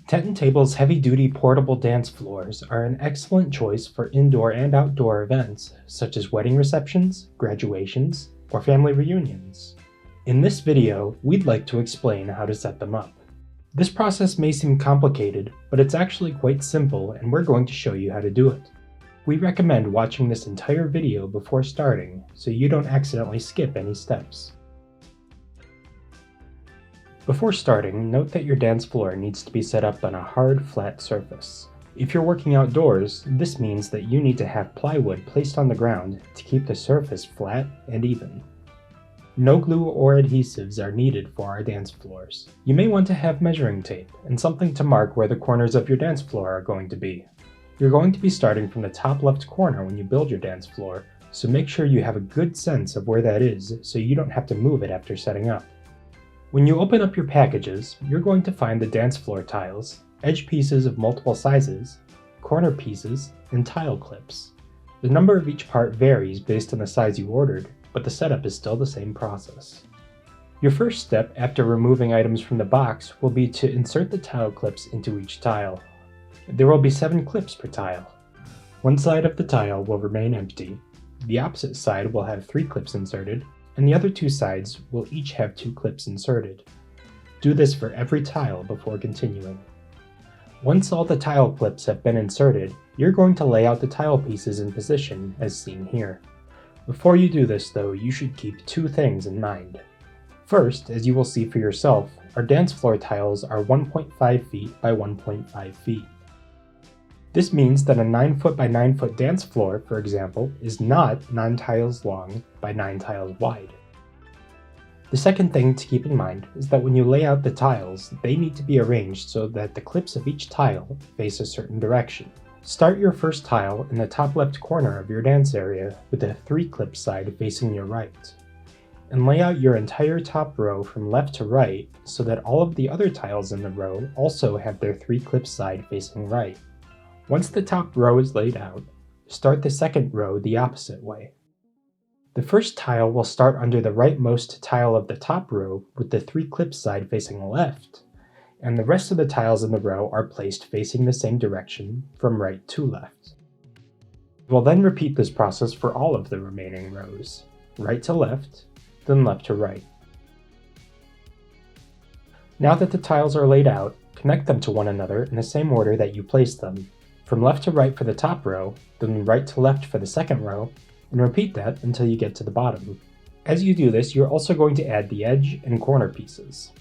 Tent Table's heavy-duty portable dance floors are an excellent choice for indoor and outdoor events, such as wedding receptions, graduations, or family reunions. In this video, we'd like to explain how to set them up. This process may seem complicated, but it's actually quite simple, and we're going to show you how to do it. We recommend watching this entire video before starting, so you don't accidentally skip any steps. Before starting, note that your dance floor needs to be set up on a hard, flat surface. If you're working outdoors, this means that you need to have plywood placed on the ground to keep the surface flat and even. No glue or adhesives are needed for our dance floors. You may want to have measuring tape and something to mark where the corners of your dance floor are going to be. You're going to be starting from the top left corner when you build your dance floor, so make sure you have a good sense of where that is so you don't have to move it after setting up. When you open up your packages, you're going to find the dance floor tiles, edge pieces of multiple sizes, corner pieces, and tile clips. The number of each part varies based on the size you ordered, but the setup is still the same process. Your first step after removing items from the box will be to insert the tile clips into each tile. There will be 7 clips per tile. One side of the tile will remain empty, the opposite side will have 3 clips inserted, and the other 2 sides will each have 2 clips inserted. Do this for every tile before continuing. Once all the tile clips have been inserted, you're going to lay out the tile pieces in position as seen here. Before you do this though, you should keep 2 things in mind. First, as you will see for yourself, our dance floor tiles are 1.5 feet by 1.5 feet. This means that a 9 foot by 9 foot dance floor, for example, is not 9 tiles long by 9 tiles wide. The second thing to keep in mind is that when you lay out the tiles, they need to be arranged so that the clips of each tile face a certain direction. Start your first tile in the top left corner of your dance area with the 3 clip side facing your right, and lay out your entire top row from left to right so that all of the other tiles in the row also have their 3 clip side facing right. Once the top row is laid out, start the second row the opposite way. The first tile will start under the rightmost tile of the top row with the 3 clip side facing left, and the rest of the tiles in the row are placed facing the same direction from right to left. We'll then repeat this process for all of the remaining rows, right to left, then left to right. Now that the tiles are laid out, connect them to one another in the same order that you placed them. From left to right for the top row, then right to left for the second row, and repeat that until you get to the bottom. As you do this, you're also going to add the edge and corner pieces.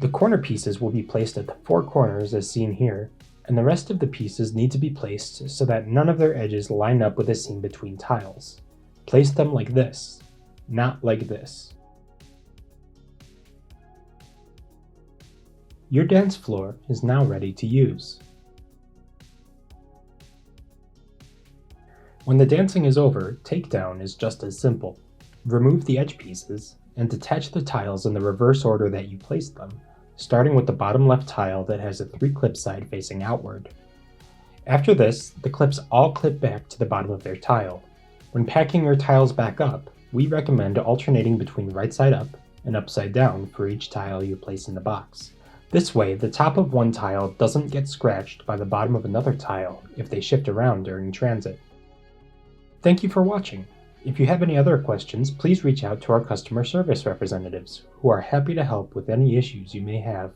The corner pieces will be placed at the 4 corners as seen here, and the rest of the pieces need to be placed so that none of their edges line up with the seam between tiles. Place them like this, not like this. Your dance floor is now ready to use. When the dancing is over, takedown is just as simple. Remove the edge pieces and detach the tiles in the reverse order that you placed them, starting with the bottom left tile that has a 3 clip side facing outward. After this, the clips all clip back to the bottom of their tile. When packing your tiles back up, we recommend alternating between right side up and upside down for each tile you place in the box. This way, the top of one tile doesn't get scratched by the bottom of another tile if they shift around during transit. Thank you for watching. If you have any other questions, please reach out to our customer service representatives, who are happy to help with any issues you may have.